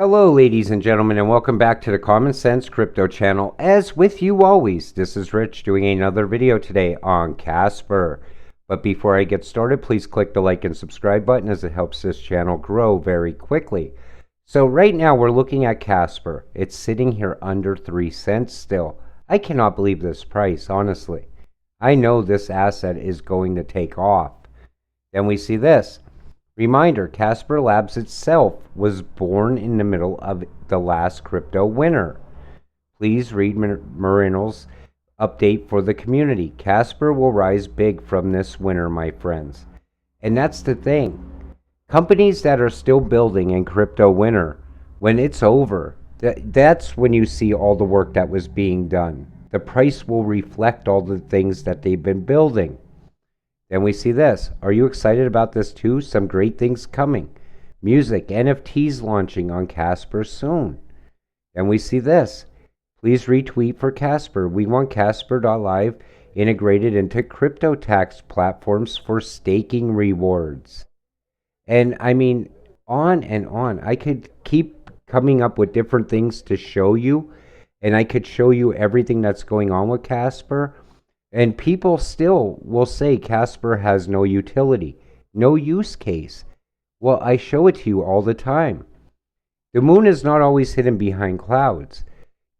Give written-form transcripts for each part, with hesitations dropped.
Hello, ladies and gentlemen, and welcome back to the Common Sense Crypto channel. As with you always, this is Rich doing another video today on Casper. But before I get started, please click the like and subscribe button as it helps this channel grow very quickly. So right now we're looking at Casper. It's sitting here under 3 cents still. I cannot believe this price, honestly. I know this asset is going to take off. Then we see this. Reminder, Casper Labs itself was born in the middle of the last crypto winter. Please read Marino's update for the community. Casper will rise big from this winter, my friends. And that's the thing. Companies that are still building in crypto winter, when it's over, that's when you see all the work that was being done. The price will reflect all the things that they've been building. Then we see this. Are you excited about this too? Some great things coming. Music, NFTs launching on Casper soon. Then we see this. Please retweet for Casper. We want Casper.live integrated into crypto tax platforms for staking rewards. And I mean, on and on. I could keep coming up with different things to show you. And I could show you everything that's going on with Casper. And people still will say Casper has no utility, no use case. Well, I show it to you all the time. The moon is not always hidden behind clouds.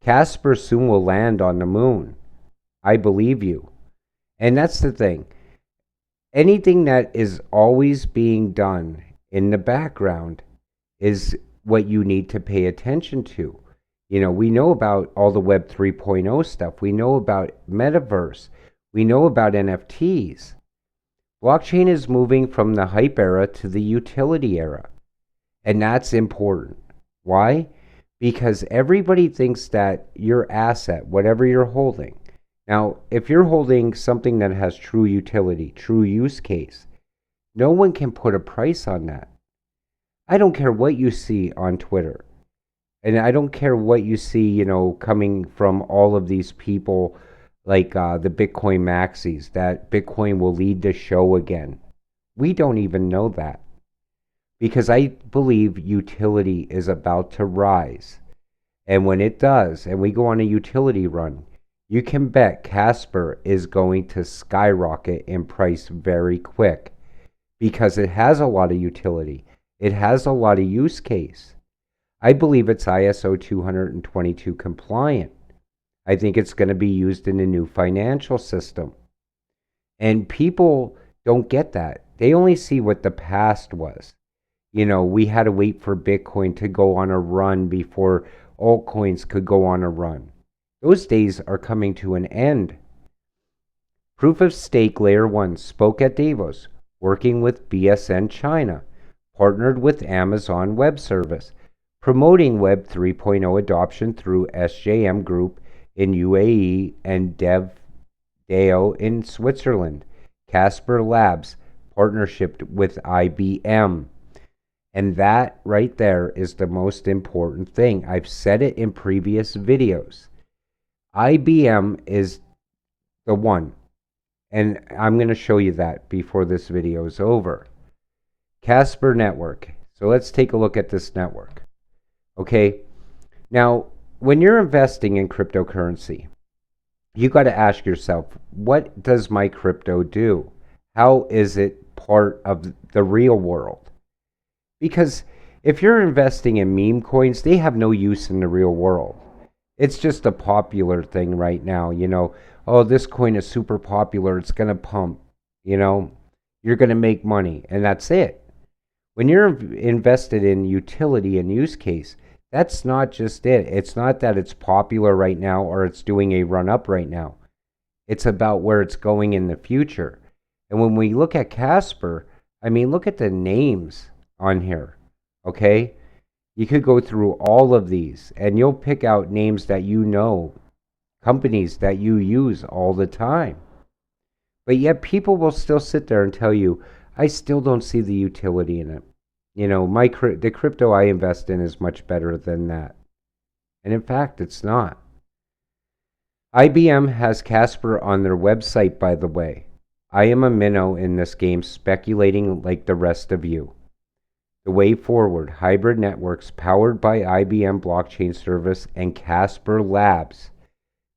Casper soon will land on the moon. I believe you. And that's the thing. Anything that is always being done in the background is what you need to pay attention to. You know, we know about all the Web 3.0 stuff. We know about Metaverse. We know about NFTs. Blockchain is moving from the hype era to the utility era. And that's important. Why? Because everybody thinks that your asset, whatever you're holding. Now, if you're holding something that has true utility, true use case, no one can put a price on that. I don't care what you see on Twitter. And I don't care what you see, coming from all of these people like the Bitcoin maxis, that Bitcoin will lead the show again. We don't even know that. Because I believe utility is about to rise. And when it does, and we go on a utility run, you can bet Casper is going to skyrocket in price very quick. Because it has a lot of utility. It has a lot of use case. I believe it's ISO 222 compliant. I think it's going to be used in a new financial system. And people don't get that. They only see what the past was. We had to wait for Bitcoin to go on a run before altcoins could go on a run. Those days are coming to an end. Proof of Stake Layer 1 spoke at Davos, working with BSN China, partnered with Amazon Web Service, promoting Web 3.0 adoption through SJM Group in UAE and DevDAO in Switzerland. Casper Labs partnership with IBM. And that right there is the most important thing. I've said it in previous videos. IBM is the one. And I'm going to show you that before this video is over. Casper Network. So let's take a look at this network. Okay. Now, when you're investing in cryptocurrency, you got to ask yourself, what does my crypto do? How is it part of the real world? Because if you're investing in meme coins, they have no use in the real world. It's just a popular thing right now, oh, this coin is super popular, it's going to pump, you're going to make money, and that's it. When you're invested in utility and use case, that's not just it. It's not that it's popular right now or it's doing a run up right now. It's about where it's going in the future. And when we look at Casper, look at the names on here. Okay? You could go through all of these and you'll pick out names that companies that you use all the time. But yet people will still sit there and tell you, I still don't see the utility in it. The crypto I invest in is much better than that. And in fact, it's not. IBM has Casper on their website, by the way. I am a minnow in this game, speculating like the rest of you. The The way forward, hybrid networks powered by IBM blockchain service and Casper Labs.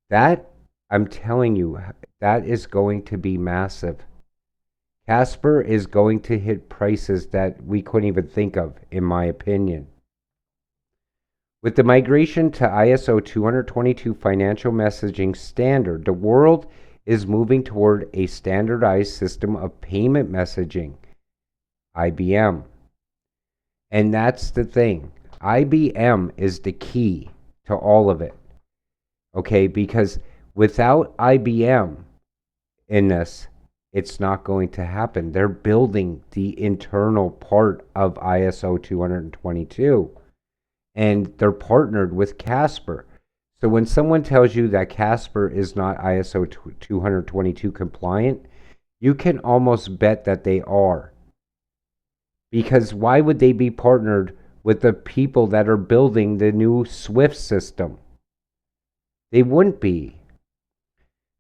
That, I'm telling you, that is going to be massive. Casper is going to hit prices that we couldn't even think of, in my opinion. With the migration to ISO 222 financial messaging standard, the world is moving toward a standardized system of payment messaging, IBM. And that's the thing. IBM is the key to all of it. Okay, because without IBM in this, it's not going to happen. They're building the internal part of ISO 222, and they're partnered with Casper. So when someone tells you that Casper is not ISO 222 compliant, you can almost bet that they are. Because why would they be partnered with the people that are building the new SWIFT system? They wouldn't be.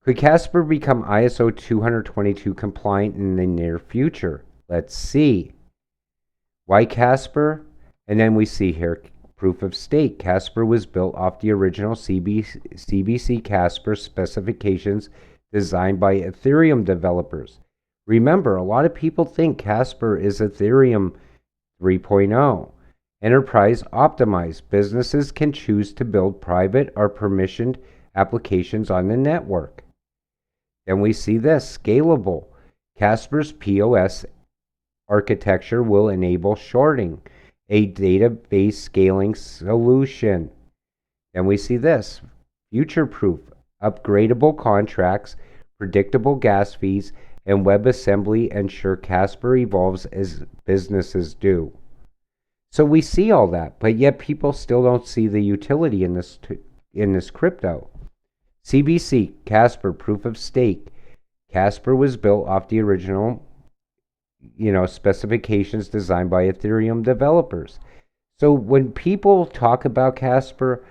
Could Casper become ISO 222 compliant in the near future? Let's see. Why Casper? And then we see here proof of stake. Casper was built off the original CBC Casper specifications designed by Ethereum developers. Remember, a lot of people think Casper is Ethereum 3.0. Enterprise optimized. Businesses can choose to build private or permissioned applications on the network. Then we see this, scalable. Casper's POS architecture will enable sharding, a database scaling solution. Then we see this, future-proof, upgradable contracts, predictable gas fees, and WebAssembly ensure Casper evolves as businesses do. So we see all that, but yet people still don't see the utility in this crypto. CBC, Casper, proof of stake. Casper was built off the original, specifications designed by Ethereum developers. So when people talk about Casper,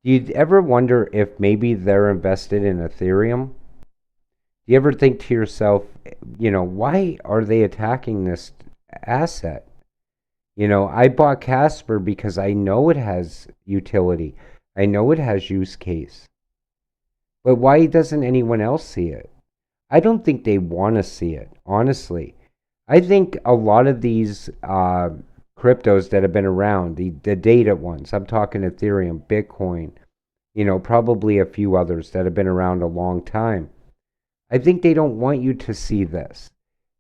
do you ever wonder if maybe they're invested in Ethereum? Do you ever think to yourself, why are they attacking this asset? I bought Casper because I know it has utility. I know it has use case. But why doesn't anyone else see it? I don't think they want to see it, honestly. I think a lot of these cryptos that have been around, the data ones, I'm talking Ethereum, Bitcoin, probably a few others that have been around a long time. I think they don't want you to see this.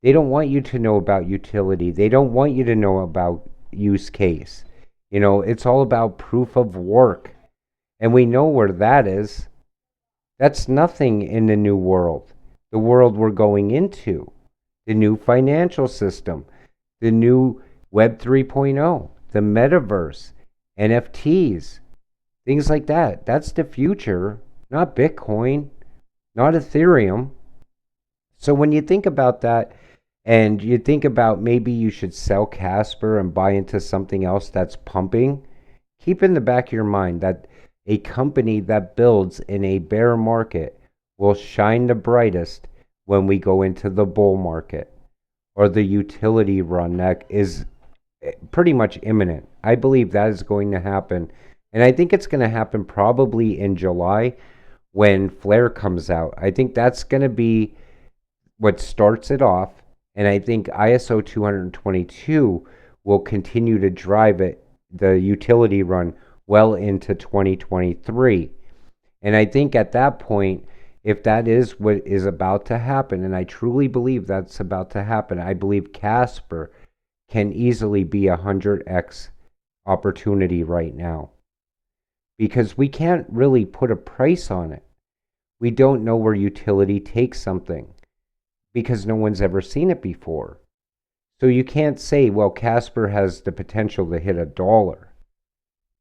They don't want you to know about utility. They don't want you to know about use case. It's all about proof of work. And we know where that is. That's nothing in the new world. The world we're going into. The new financial system. The new Web 3.0. The metaverse. NFTs. Things like that. That's the future. Not Bitcoin. Not Ethereum. So when you think about that, and you think about maybe you should sell Casper and buy into something else that's pumping, keep in the back of your mind that a company that builds in a bear market will shine the brightest when we go into the bull market or the utility run that is pretty much imminent. I believe that is going to happen. And I think it's going to happen probably in July when Flare comes out. I think that's going to be what starts it off. And I think ISO 222 will continue to drive it, the utility run, well into 2023. And I think at that point, if that is what is about to happen, and I truly believe that's about to happen, I believe Casper can easily be 100x opportunity right now. Because we can't really put a price on it. We don't know where utility takes something because no one's ever seen it before. So you can't say, well, Casper has the potential to hit $1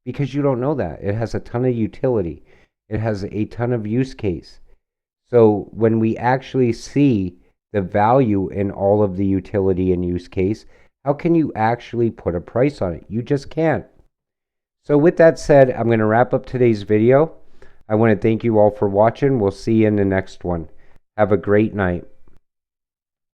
because you don't know that. It has a ton of utility. It has a ton of use case. So when we actually see the value in all of the utility and use case, how can you actually put a price on it? You just can't. So with that said, I'm going to wrap up today's video. I want to thank you all for watching. We'll see you in the next one. Have a great night.